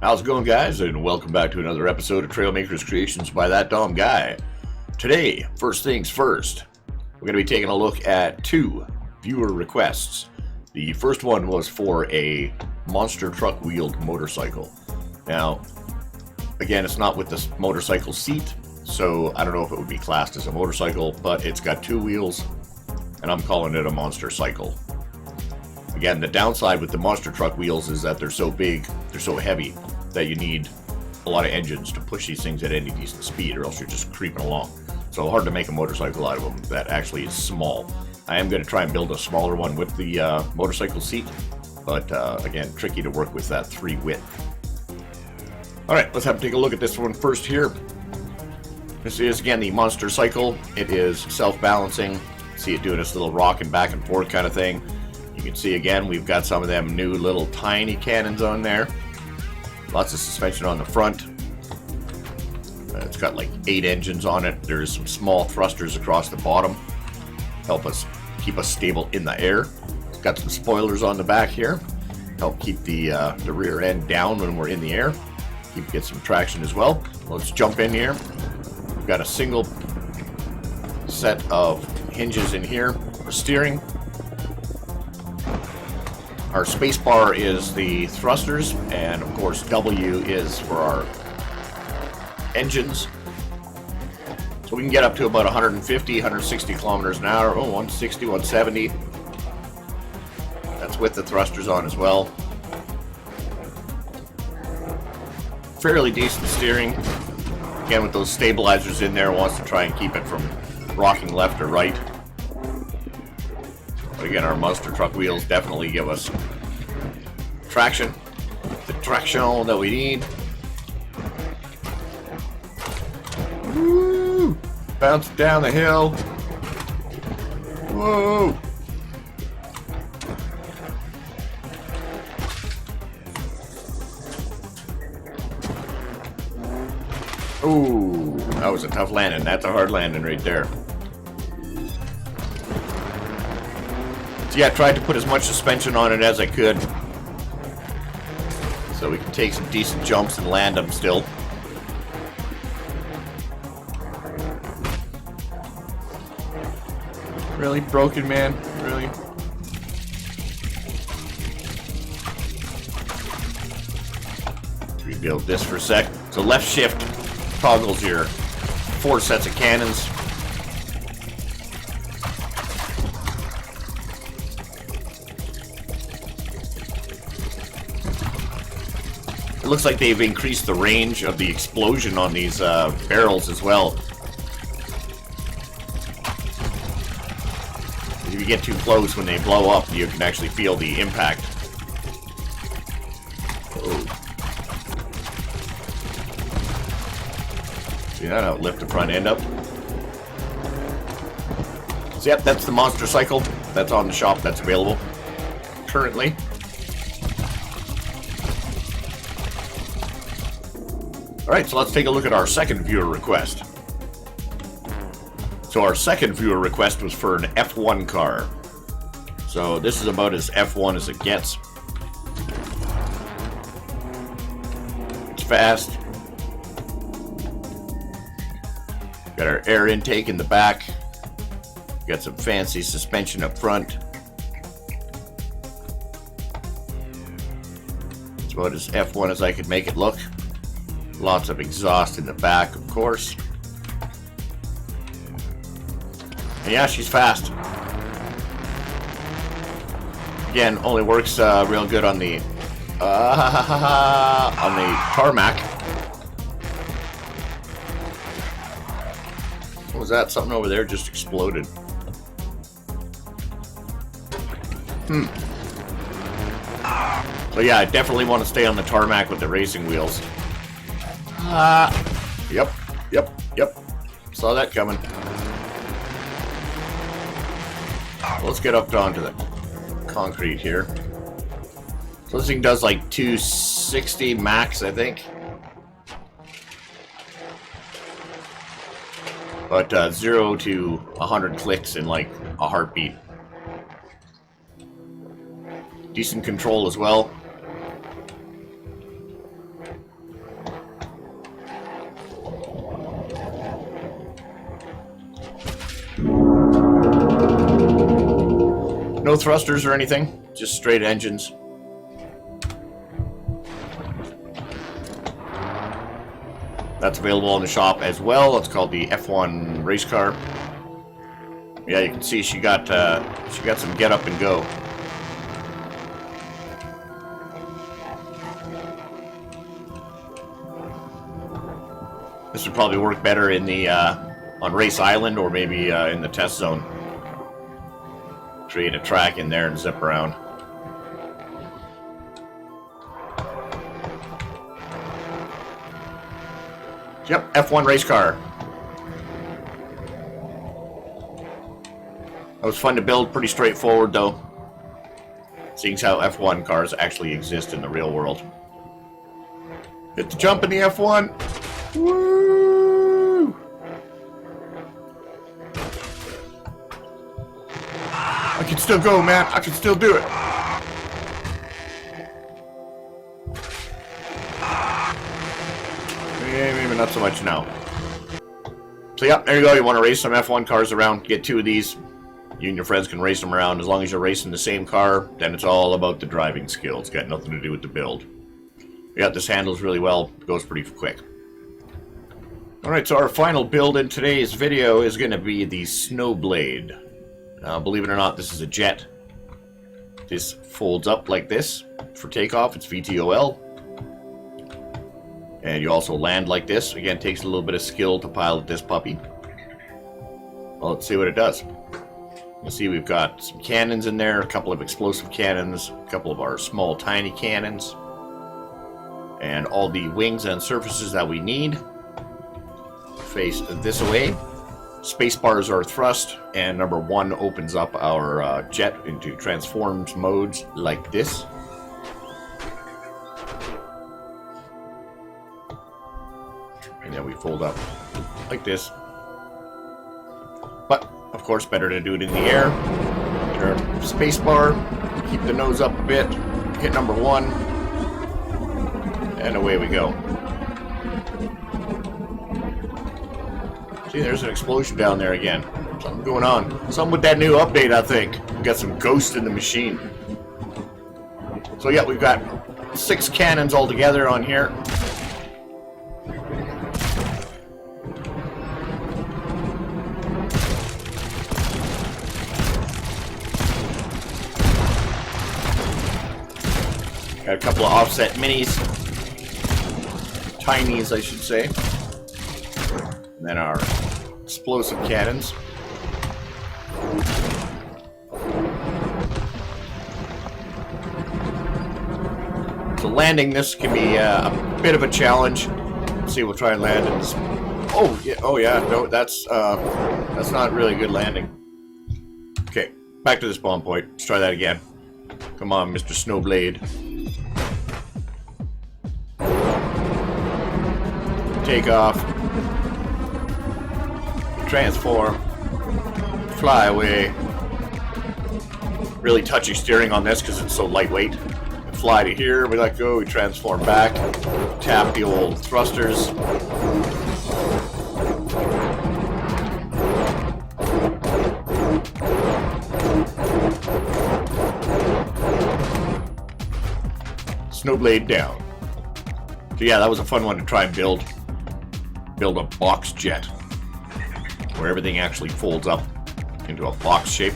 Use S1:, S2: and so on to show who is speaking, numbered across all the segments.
S1: How's it going, guys? And welcome back to another episode of Trailmakers Creations by ThatDomGuy. Today, first things first, we're going to be taking a look at two viewer requests. The first one was for a monster truck wheeled motorcycle. Now, again, it's not with this motorcycle seat, so I don't know if it would be classed as a motorcycle, but it's got two wheels, and I'm calling it a monster cycle. Again, the downside with the monster truck wheels is that they're so big, they're so heavy, that you need a lot of engines to push these things at any decent speed, or else you're just creeping along. So hard to make a motorcycle out of them that actually is small. I am going to try and build a smaller one with the motorcycle seat, but again, tricky to work with that 3 width. Alright, let's take a look at this one first here. This is, again, the monster cycle. It is self-balancing. See it doing this little rocking back and forth kind of thing. You can see, again, we've got some of them new little tiny cannons on there. Lots of suspension on the front. It's got like 8 engines on it. There's some small thrusters across the bottom. Help us keep us stable in the air. It's got some spoilers on the back here. Help keep the rear end down when we're in the air. Get some traction as well. Let's jump in here. We've got a single set of hinges in here for steering. Our spacebar is the thrusters, and of course W is for our engines. So we can get up to about 150, 160 kilometers an hour. Oh, 160, 170. That's with the thrusters on as well. Fairly decent steering. Again, with those stabilizers in there, wants to try and keep it from rocking left or right. But again, our monster truck wheels definitely give us traction, the traction that we need. Woo! Bounce down the hill. Whoa! Ooh, that was a tough landing. That's a hard landing right there. So yeah, I tried to put as much suspension on it as I could, so we can take some decent jumps and land them still. Really? Broken, man? Really? Rebuild this for a sec. So left shift toggles your 4 sets of cannons. It looks like they've increased the range of the explosion on these barrels as well. If you get too close, when they blow up, you can actually feel the impact. Oh. See that? I'll lift the front end up. So yep, that's the monster cycle. That's on the shop. That's available currently. Alright, so let's take a look at our second viewer request. So our second viewer request was for an F1 car. So this is about as F1 as it gets. It's fast. Got our air intake in the back. Got some fancy suspension up front. It's about as F1 as I could make it look. Lots of exhaust in the back, of course. And yeah, she's fast. Again, only works real good on the tarmac. What was that? Something over there just exploded. So yeah, I definitely want to stay on the tarmac with the racing wheels. Yep. Saw that coming. Let's get up onto the concrete here. So this thing does like 260 max, I think. But 0 to 100 clicks in like a heartbeat. Decent control as well. No thrusters or anything, just straight engines. That's available in the shop as well. It's called the F1 race car. Yeah, you can see she got some get up and go. This would probably work better in the on Race Island, or maybe in the test zone. Create a track in there and zip around. Yep, F1 race car. That was fun to build, pretty straightforward though. Seeing how F1 cars actually exist in the real world. Hit the jump in the F1. Woo! I can still go, man. I can still do it. Maybe not so much now. So yeah, there you go. You want to race some F1 cars around, get 2 of these. You and your friends can race them around. As long as you're racing the same car, then it's all about the driving skills. Got nothing to do with the build. Yeah, this handles really well. It goes pretty quick. Alright, so our final build in today's video is going to be the Snowblade. Believe it or not, this is a jet. This folds up like this for takeoff. It's VTOL. And you also land like this. Again, it takes a little bit of skill to pilot this puppy. Well, let's see what it does. You see we've got some cannons in there, a couple of explosive cannons, a couple of our small tiny cannons, and all the wings and surfaces that we need. Face this away. Space bars are thrust, and number 1 opens up our jet into transformed modes like this. And then we fold up like this. But, of course, better to do it in the air. Hit our space bar, keep the nose up a bit, hit number 1, and away we go. See, there's an explosion down there again. Something going on. Something with that new update, I think. We've got some ghost in the machine. So yeah, we've got 6 cannons altogether on here. Got a couple of offset minis. Tinies, I should say. And then our explosive cannons. So landing this can be a bit of a challenge. Let's see, we'll try and land in this. Oh yeah, no, that's not really good landing. Okay, back to the spawn point. Let's try that again. Come on, Mr. Snowblade. Take off. Transform. Fly away. Really touchy steering on this because it's so lightweight. Fly to here, we let go, we transform back. Tap the old thrusters. Snowblade down. So yeah, that was a fun one to try and build. Build a box jet where everything actually folds up into a box shape.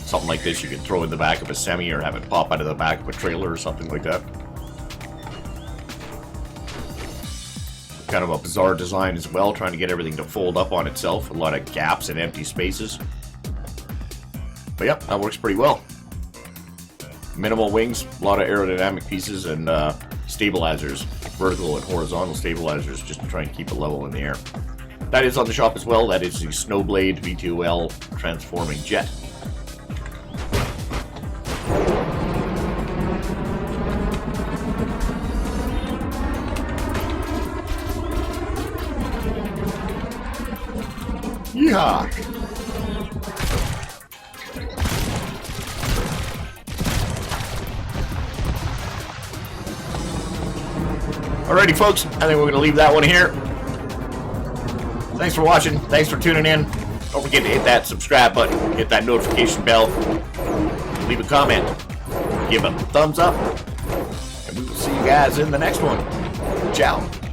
S1: Something like this you could throw in the back of a semi or have it pop out of the back of a trailer or something like that. Kind of a bizarre design as well, trying to get everything to fold up on itself. A lot of gaps and empty spaces. But yep, that works pretty well. Minimal wings, a lot of aerodynamic pieces, and stabilizers, vertical and horizontal stabilizers, just to try and keep it level in the air. That is on the shop as well. That is the Snowblade VTOL Transforming Jet. Yeehaw! Alrighty, folks, I think we're going to leave that one here. Thanks for watching. Thanks for tuning in. Don't forget to hit that subscribe button, hit that notification bell. leave a comment, give a thumbs up, and we will see you guys in the next one. Ciao.